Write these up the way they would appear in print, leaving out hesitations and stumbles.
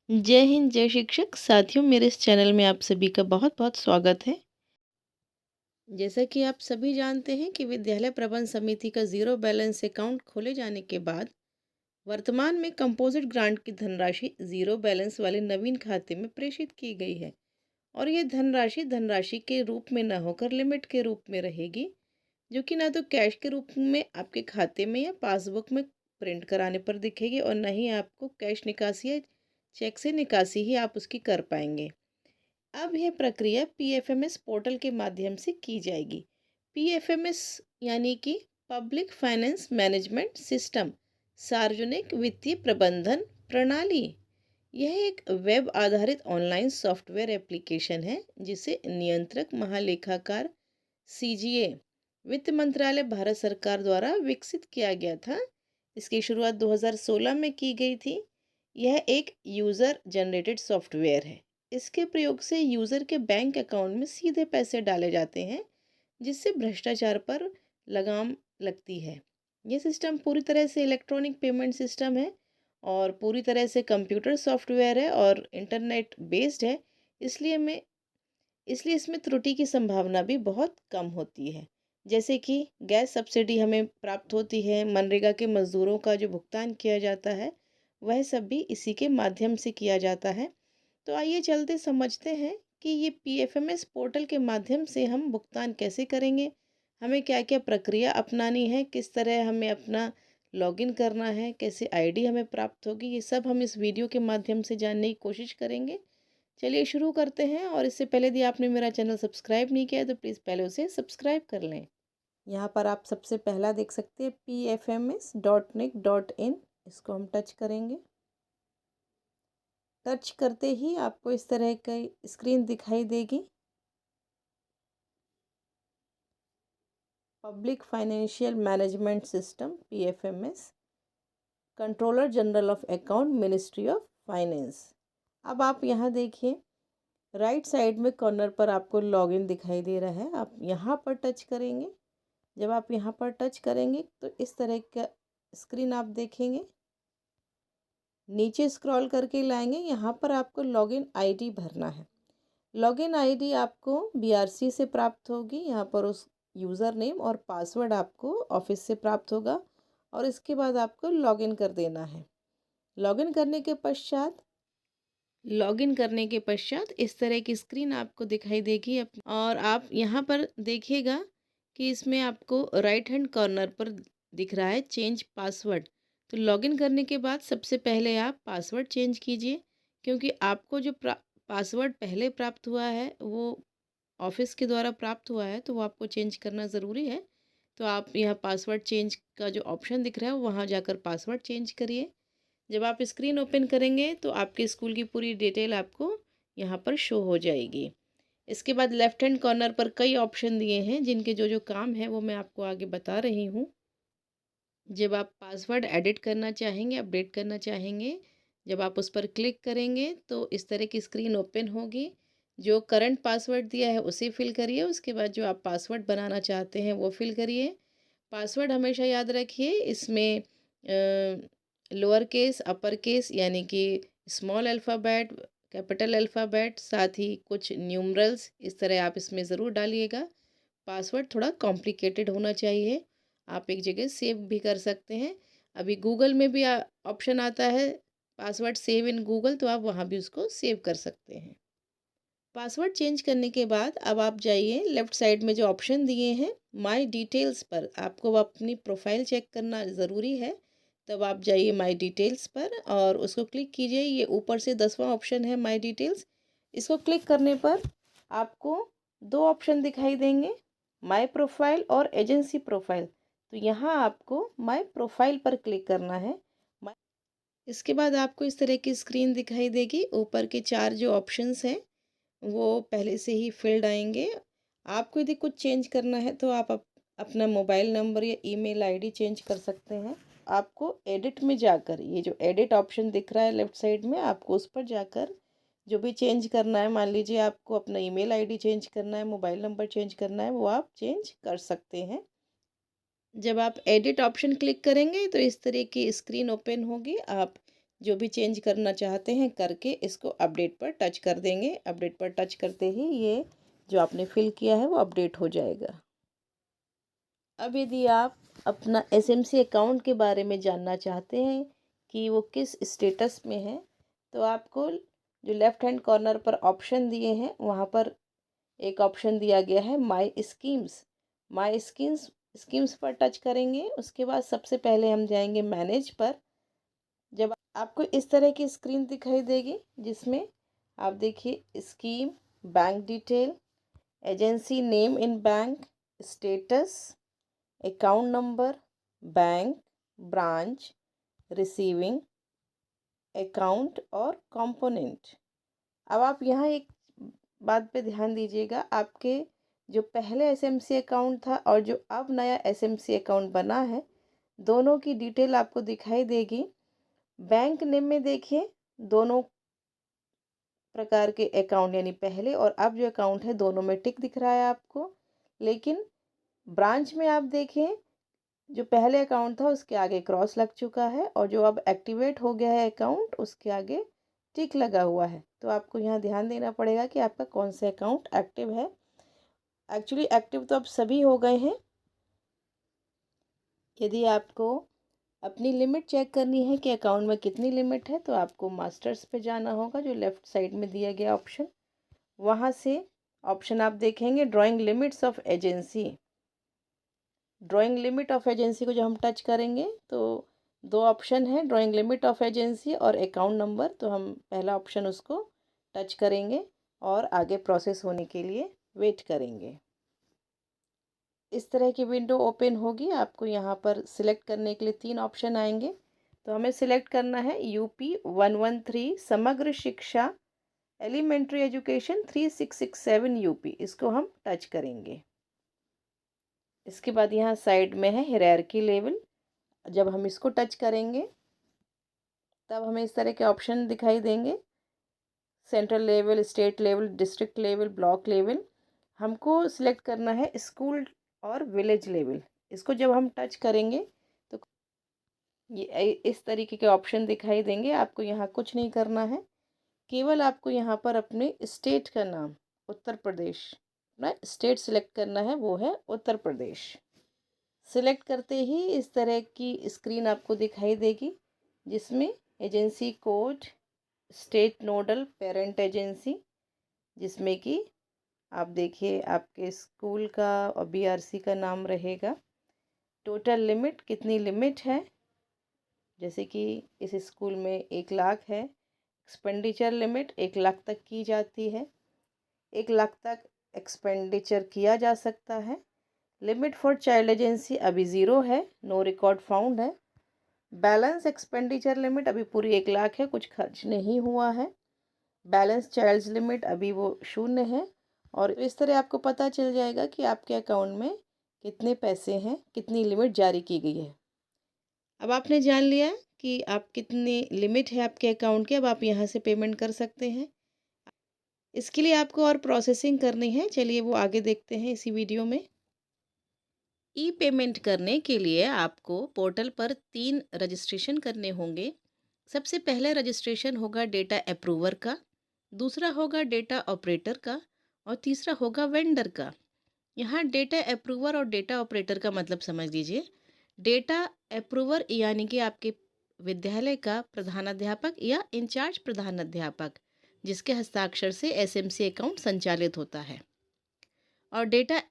जय हिंद, जय शिक्षक साथियों। मेरे इस चैनल में आप सभी का बहुत बहुत स्वागत है। जैसा कि आप सभी जानते हैं कि विद्यालय प्रबंध समिति का ज़ीरो बैलेंस अकाउंट खोले जाने के बाद वर्तमान में कंपोजिट ग्रांट की धनराशि ज़ीरो बैलेंस वाले नवीन खाते में प्रेषित की गई है और ये धनराशि धनराशि के रूप में न होकर लिमिट के रूप में रहेगी, जो कि ना तो कैश के रूप में आपके खाते में या पासबुक में प्रिंट कराने पर दिखेगी और न ही आपको कैश निकासी या चेक से निकासी ही आप उसकी कर पाएंगे। अब यह प्रक्रिया पीएफएमएस पोर्टल के माध्यम से की जाएगी। पीएफएमएस यानी कि पब्लिक फाइनेंस मैनेजमेंट सिस्टम, सार्वजनिक वित्तीय प्रबंधन प्रणाली। यह एक वेब आधारित ऑनलाइन सॉफ्टवेयर एप्लीकेशन है जिसे नियंत्रक महालेखाकार सीजीए वित्त मंत्रालय भारत सरकार द्वारा विकसित किया गया था। इसकी शुरुआत 2016 में की गई थी। यह एक यूज़र जनरेटेड सॉफ्टवेयर है। इसके प्रयोग से यूज़र के बैंक अकाउंट में सीधे पैसे डाले जाते हैं, जिससे भ्रष्टाचार पर लगाम लगती है। यह सिस्टम पूरी तरह से इलेक्ट्रॉनिक पेमेंट सिस्टम है और पूरी तरह से कंप्यूटर सॉफ्टवेयर है और इंटरनेट बेस्ड है। इसलिए मैं इसलिए इसमें त्रुटि की संभावना भी बहुत कम होती है। जैसे कि गैस सब्सिडी हमें प्राप्त होती है, मनरेगा के मज़दूरों का जो भुगतान किया जाता है, वह सब भी इसी के माध्यम से किया जाता है। तो आइए चलते समझते हैं कि ये पीएफएमएस पोर्टल के माध्यम से हम भुगतान कैसे करेंगे, हमें क्या-क्या प्रक्रिया अपनानी है, किस तरह हमें अपना लॉगिन करना है, कैसे आईडी हमें प्राप्त होगी, ये सब हम इस वीडियो के माध्यम से जानने की कोशिश करेंगे। चलिए शुरू करते हैं और इससे पहले यदि आपने मेरा चैनल सब्सक्राइब नहीं किया है तो प्लीज़ पहले उसे सब्सक्राइब कर लें। यहाँ पर आप सबसे पहला देख सकते हैं pfms.nic.in, इसको हम टच करेंगे। टच करते ही आपको इस तरह की स्क्रीन दिखाई देगी। Public financial management system PFMS, controller general of account, ministry of finance. अब आप यहाँ देखिए, राइट साइड में कॉर्नर पर आपको लॉगिन दिखाई दे रहा है। आप यहाँ पर टच करेंगे। जब आप यहाँ पर टच करेंगे तो इस तरह का स्क्रीन आप देखेंगे। नीचे स्क्रॉल करके लाएंगे, यहाँ पर आपको लॉगिन आईडी भरना है। लॉगिन आईडी आपको बीआरसी से प्राप्त होगी। यहाँ पर उस यूज़र नेम और पासवर्ड आपको ऑफिस से प्राप्त होगा और इसके बाद आपको लॉगिन कर देना है। लॉगिन करने के पश्चात इस तरह की स्क्रीन आपको दिखाई देगी और आप यहाँ पर देखिएगा कि इसमें आपको राइट हैंड कॉर्नर पर दिख रहा है चेंज पासवर्ड। तो लॉगिन करने के बाद सबसे पहले आप पासवर्ड चेंज कीजिए, क्योंकि आपको जो पासवर्ड पहले प्राप्त हुआ है वो ऑफिस के द्वारा प्राप्त हुआ है, तो वो आपको चेंज करना ज़रूरी है। तो आप यहाँ पासवर्ड चेंज का जो ऑप्शन दिख रहा है वहाँ जाकर पासवर्ड चेंज करिए। जब आप स्क्रीन ओपन करेंगे तो आपके स्कूल की पूरी डिटेल आपको यहाँ पर शो हो जाएगी। इसके बाद लेफ्ट हैंड कॉर्नर पर कई ऑप्शन दिए हैं जिनके जो जो काम है वो मैं आपको आगे बता रही हूँ। जब आप पासवर्ड एडिट करना चाहेंगे, अपडेट करना चाहेंगे, जब आप उस पर क्लिक करेंगे तो इस तरह की स्क्रीन ओपन होगी। जो करंट पासवर्ड दिया है उसे फिल करिए, उसके बाद जो आप पासवर्ड बनाना चाहते हैं वो फिल करिए। पासवर्ड हमेशा याद रखिए, इसमें लोअर केस, अपर केस यानी कि स्मॉल अल्फ़ाबेट, कैपिटल अल्फ़ाबेट, साथ ही कुछ न्यूमरल्स, इस तरह आप इसमें ज़रूर डालिएगा। पासवर्ड थोड़ा कॉम्प्लिकेटेड होना चाहिए। आप एक जगह सेव भी कर सकते हैं। अभी गूगल में भी ऑप्शन आता है पासवर्ड सेव इन गूगल, तो आप वहाँ भी उसको सेव कर सकते हैं। पासवर्ड चेंज करने के बाद अब आप जाइए, लेफ़्ट साइड में जो ऑप्शन दिए हैं माय डिटेल्स पर, आपको अपनी प्रोफाइल चेक करना ज़रूरी है। तब आप जाइए माय डिटेल्स पर और उसको क्लिक कीजिए। ये ऊपर से 10वां ऑप्शन है माय डिटेल्स। इसको क्लिक करने पर आपको दो ऑप्शन दिखाई देंगे, माय प्रोफाइल और एजेंसी प्रोफाइल। तो यहाँ आपको माय प्रोफाइल पर क्लिक करना है। इसके बाद आपको इस तरह की स्क्रीन दिखाई देगी। ऊपर के 4 जो ऑप्शंस हैं वो पहले से ही फिल्ड आएंगे। आपको यदि कुछ चेंज करना है तो आप अपना मोबाइल नंबर या ईमेल आईडी चेंज कर सकते हैं। आपको एडिट में जाकर, ये जो एडिट ऑप्शन दिख रहा है लेफ़्ट साइड में, आपको उस पर जाकर जो भी चेंज करना है, मान लीजिए आपको अपना ईमेल आईडी चेंज करना है, मोबाइल नंबर चेंज करना है, वो आप चेंज कर सकते हैं। जब आप एडिट ऑप्शन क्लिक करेंगे तो इस तरह की स्क्रीन ओपन होगी। आप जो भी चेंज करना चाहते हैं करके इसको अपडेट पर टच कर देंगे। अपडेट पर टच करते ही ये जो आपने फिल किया है वो अपडेट हो जाएगा। अब यदि आप अपना एसएमसी अकाउंट के बारे में जानना चाहते हैं कि वो किस स्टेटस में है, तो आपको जो लेफ़्ट हैंड कॉर्नर पर ऑप्शन दिए हैं वहाँ पर एक ऑप्शन दिया गया है माय स्कीम्स। माय स्कीम्स पर टच करेंगे। उसके बाद सबसे पहले हम जाएंगे मैनेज पर। जब आपको इस तरह की स्क्रीन दिखाई देगी जिसमें आप देखिए scheme, bank detail, agency name in bank, status, account number, bank, branch, receiving, account और कंपोनेंट। अब आप यहाँ एक बात पे ध्यान दीजिएगा, आपके जो पहले एसएमसी अकाउंट था और जो अब नया एसएमसी अकाउंट बना है, दोनों की डिटेल आपको दिखाई देगी। बैंक नेम में देखिए दोनों प्रकार के अकाउंट यानी पहले और अब जो अकाउंट है दोनों में टिक दिख रहा है आपको। लेकिन ब्रांच में आप देखें जो पहले अकाउंट था उसके आगे क्रॉस लग चुका है और जो अब एक्टिवेट हो गया है अकाउंट उसके आगे टिक लगा हुआ है। तो आपको यहाँ ध्यान देना पड़ेगा कि आपका कौन सा अकाउंट एक्टिव है। एक्चुअली एक्टिव तो अब सभी हो गए हैं। यदि आपको अपनी लिमिट चेक करनी है कि अकाउंट में कितनी लिमिट है, तो आपको मास्टर्स पे जाना होगा, जो लेफ़्ट साइड में दिया गया ऑप्शन। वहाँ से ऑप्शन आप देखेंगे drawing limits of agency. Drawing limit of agency को जब हम टच करेंगे तो दो ऑप्शन है, ड्राइंग लिमिट ऑफ एजेंसी और अकाउंट नंबर। तो हम पहला ऑप्शन उसको टच करेंगे और आगे प्रोसेस होने के लिए वेट करेंगे। इस तरह की विंडो ओपन होगी। आपको यहाँ पर सिलेक्ट करने के लिए 3 ऑप्शन आएंगे। तो हमें सिलेक्ट करना है यूपी 113 समग्र शिक्षा एलिमेंट्री एजुकेशन 3667 यूपी। इसको हम टच करेंगे। इसके बाद यहाँ साइड में है हायरार्की लेवल। जब हम इसको टच करेंगे तब हमें इस तरह के ऑप्शन दिखाई देंगे, central level, state level, district level, block level. हमको सिलेक्ट करना है स्कूल और विलेज लेवल। इसको जब हम टच करेंगे तो ये इस तरीके के ऑप्शन दिखाई देंगे। आपको यहाँ कुछ नहीं करना है, केवल आपको यहाँ पर अपने स्टेट का नाम उत्तर प्रदेश, अपना स्टेट सिलेक्ट करना है, वो है उत्तर प्रदेश। सिलेक्ट करते ही इस तरह की स्क्रीन आपको दिखाई देगी जिसमें agency code, state nodal parent agency, जिसमें कि आप देखिए आपके स्कूल का और बीआरसी का नाम रहेगा। टोटल लिमिट कितनी लिमिट है, जैसे कि इस स्कूल में 1 लाख है। एक्सपेंडिचर लिमिट 1 लाख तक की जाती है, 1 लाख तक एक्सपेंडिचर किया जा सकता है। लिमिट फॉर चाइल्ड एजेंसी अभी 0 है, नो रिकॉर्ड फाउंड है। बैलेंस एक्सपेंडिचर लिमिट अभी पूरी 1 लाख है, कुछ खर्च नहीं हुआ है। बैलेंस चाइल्ड्स लिमिट अभी वो 0 है। और इस तरह आपको पता चल जाएगा कि आपके अकाउंट में कितने पैसे हैं, कितनी लिमिट जारी की गई है। अब आपने जान लिया कि आप कितनी लिमिट है आपके अकाउंट की। अब आप यहाँ से पेमेंट कर सकते हैं। इसके लिए आपको और प्रोसेसिंग करनी है, चलिए वो आगे देखते हैं इसी वीडियो में। ई पेमेंट करने के लिए आपको पोर्टल पर 3 रजिस्ट्रेशन करने होंगे। सबसे पहले रजिस्ट्रेशन होगा डेटा अप्रूवर का, दूसरा होगा डेटा ऑपरेटर का और तीसरा होगा वेंडर का। यहाँ डेटा अप्रूवर और डेटा ऑपरेटर का मतलब समझ लीजिए। डेटा अप्रूवर यानी कि आपके विद्यालय का प्रधानाध्यापक या इंचार्ज प्रधानाध्यापक, जिसके हस्ताक्षर से एसएमसी अकाउंट संचालित होता है। और डेटा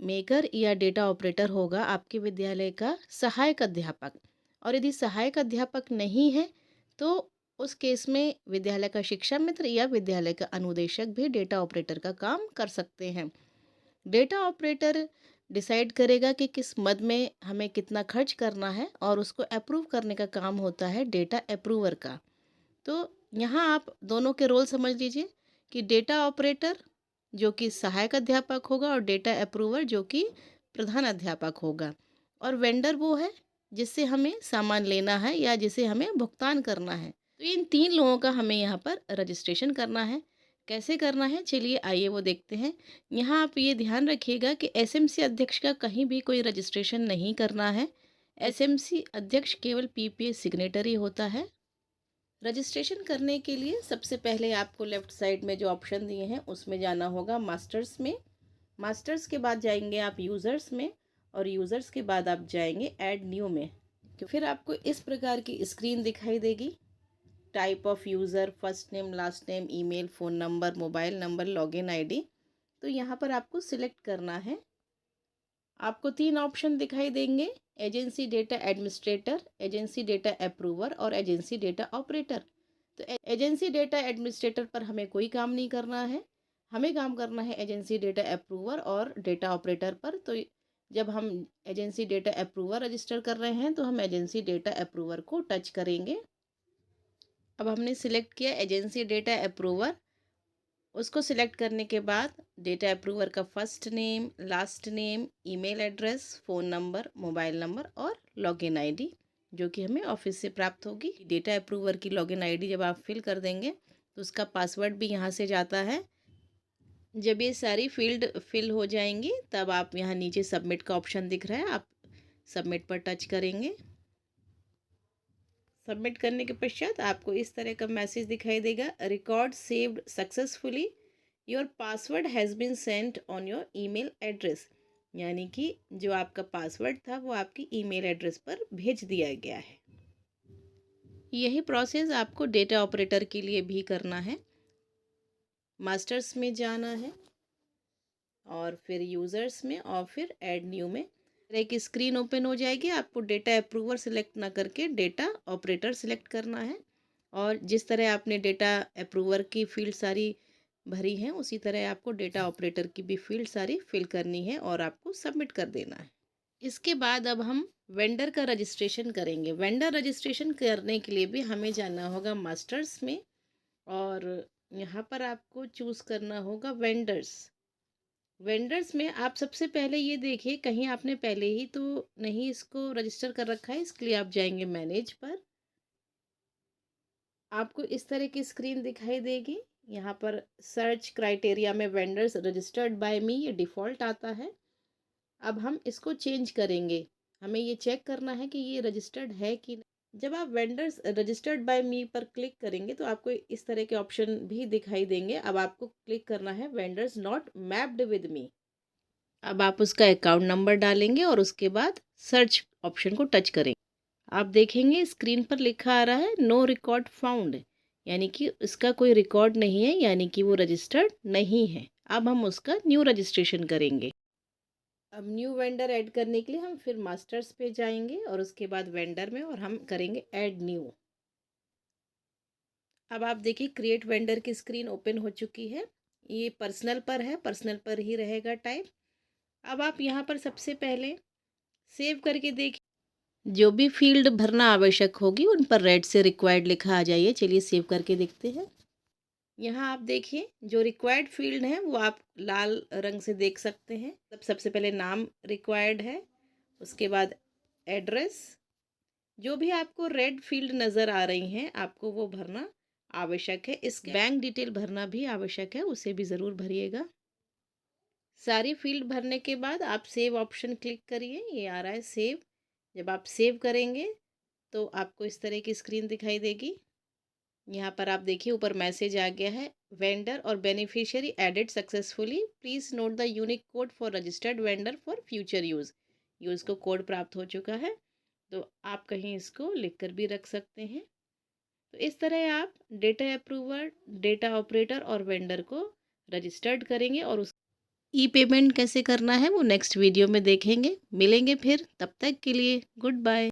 मेकर या डेटा ऑपरेटर होगा आपके विद्यालय का सहायक अध्यापक। और यदि सहायक अध्यापक नहीं है तो उस केस में विद्यालय का शिक्षा मित्र या विद्यालय का अनुदेशक भी डेटा ऑपरेटर का काम कर सकते हैं। डेटा ऑपरेटर डिसाइड करेगा कि किस मद में हमें कितना खर्च करना है और उसको अप्रूव करने का काम होता है डेटा अप्रूवर का। तो यहाँ आप दोनों के रोल समझ लीजिए कि डेटा ऑपरेटर जो कि सहायक अध्यापक होगा और डेटा अप्रूवर जो कि प्रधान अध्यापक होगा। और वेंडर वो है जिससे हमें सामान लेना है या जिसे हमें भुगतान करना है। तो इन 3 लोगों का हमें यहाँ पर रजिस्ट्रेशन करना है। कैसे करना है चलिए आइए वो देखते हैं। यहाँ आप ये ध्यान रखिएगा कि एसएमसी अध्यक्ष का कहीं भी कोई रजिस्ट्रेशन नहीं करना है। एसएमसी अध्यक्ष केवल पीपीए सिग्नेटरी होता है। रजिस्ट्रेशन करने के लिए सबसे पहले आपको लेफ़्ट साइड में जो ऑप्शन दिए हैं उसमें जाना होगा मास्टर्स में। मास्टर्स के बाद जाएंगे आप यूज़र्स में और यूज़र्स के बाद आप जाएंगे ऐड न्यू में। फिर आपको इस प्रकार की स्क्रीन दिखाई देगी। Type of user, first name, last name, email, phone number, mobile number, login ID. तो यहाँ पर आपको सिलेक्ट करना है। आपको 3 ऑप्शन दिखाई देंगे, agency data administrator, agency data approver और एजेंसी डेटा ऑपरेटर। तो एजेंसी डेटा एडमिनिस्ट्रेटर पर हमें कोई काम नहीं करना है, हमें काम करना है एजेंसी डेटा अप्रूवर और डेटा ऑपरेटर पर। तो जब हम एजेंसी डेटा अप्रूवर रजिस्टर कर रहे हैं तो हम एजेंसी डेटा अप्रूवर को टच करेंगे। अब हमने सिलेक्ट किया एजेंसी डेटा अप्रूवर। उसको सिलेक्ट करने के बाद डेटा अप्रूवर का first name, last name, email address, phone number, mobile number और लॉगिन आईडी जो कि हमें ऑफिस से प्राप्त होगी। डेटा अप्रूवर की लॉगिन आईडी जब आप फिल कर देंगे तो उसका पासवर्ड भी यहाँ से जाता है। जब ये सारी फील्ड फिल हो जाएंगी तब आप यहाँ नीचे सबमिट का ऑप्शन दिख रहा है, आप सबमिट पर टच करेंगे। सबमिट करने के पश्चात आपको इस तरह का मैसेज दिखाई देगा, record saved successfully, your password has been sent on your email address. यानी कि जो आपका पासवर्ड था वो आपकी ईमेल एड्रेस पर भेज दिया गया है। यही प्रोसेस आपको डेटा ऑपरेटर के लिए भी करना है। मास्टर्स में जाना है और फिर यूज़र्स में और फिर ऐड न्यू में। एक स्क्रीन ओपन हो जाएगी। आपको डेटा अप्रूवर सिलेक्ट ना करके डेटा ऑपरेटर सिलेक्ट करना है और जिस तरह आपने डेटा अप्रूवर की फील्ड सारी भरी हैं उसी तरह आपको डेटा ऑपरेटर की भी फील्ड सारी फिल करनी है और आपको सबमिट कर देना है। इसके बाद अब हम वेंडर का रजिस्ट्रेशन करेंगे। वेंडर रजिस्ट्रेशन करने के लिए भी हमें जाना होगा मास्टर्स में और यहाँ पर आपको चूज़ करना होगा वेंडर्स। वेंडर्स में आप सबसे पहले ये देखिए कहीं आपने पहले ही तो नहीं इसको रजिस्टर कर रखा है, इसके लिए आप जाएंगे मैनेज पर। आपको इस तरह की स्क्रीन दिखाई देगी। यहाँ पर सर्च क्राइटेरिया में वेंडर्स रजिस्टर्ड बाय मी ये डिफ़ॉल्ट आता है। अब हम इसको चेंज करेंगे। हमें ये चेक करना है कि ये रजिस्टर्ड है कि नहीं। जब आप वेंडर्स रजिस्टर्ड बाय मी पर क्लिक करेंगे तो आपको इस तरह के ऑप्शन भी दिखाई देंगे। अब आपको क्लिक करना है vendors not mapped with me. अब आप उसका अकाउंट नंबर डालेंगे और उसके बाद सर्च ऑप्शन को टच करेंगे। आप देखेंगे स्क्रीन पर लिखा आ रहा है नो रिकॉर्ड फाउंड, यानी कि इसका कोई रिकॉर्ड नहीं है, यानी कि वो रजिस्टर्ड नहीं है। अब हम उसका न्यू रजिस्ट्रेशन करेंगे। अब न्यू वेंडर ऐड करने के लिए हम फिर मास्टर्स पे जाएंगे और उसके बाद वेंडर में और हम करेंगे ऐड न्यू। अब आप देखिए क्रिएट वेंडर की स्क्रीन ओपन हो चुकी है। ये पर्सनल पर है, पर्सनल पर ही रहेगा टाइप। अब आप यहाँ पर सबसे पहले सेव करके देखिए, जो भी फील्ड भरना आवश्यक होगी उन पर रेड से रिक्वायर्ड लिखा आ जाइए। चलिए सेव करके देखते हैं। यहाँ आप देखिए जो रिक्वायर्ड फील्ड है वो आप लाल रंग से देख सकते हैं। सबसे पहले नाम रिक्वायर्ड है, उसके बाद एड्रेस। जो भी आपको रेड फील्ड नज़र आ रही हैं आपको वो भरना आवश्यक है। इस बैंक डिटेल भरना भी आवश्यक है, उसे भी ज़रूर भरिएगा। सारी फील्ड भरने के बाद आप सेव ऑप्शन क्लिक करिए, ये आ रहा है सेव। जब आप सेव करेंगे तो आपको इस तरह की स्क्रीन दिखाई देगी। यहाँ पर आप देखिए ऊपर मैसेज आ गया है, वेंडर और beneficiary added successfully, please note the unique code for registered vendor for future use. को कोड प्राप्त हो चुका है, तो आप कहीं इसको लिख कर भी रख सकते हैं। तो इस तरह आप डेटा अप्रूवर, डेटा ऑपरेटर और वेंडर को रजिस्टर्ड करेंगे और उस ई पेमेंट कैसे करना है वो नेक्स्ट वीडियो में देखेंगे। मिलेंगे फिर, तब तक के लिए गुड बाय।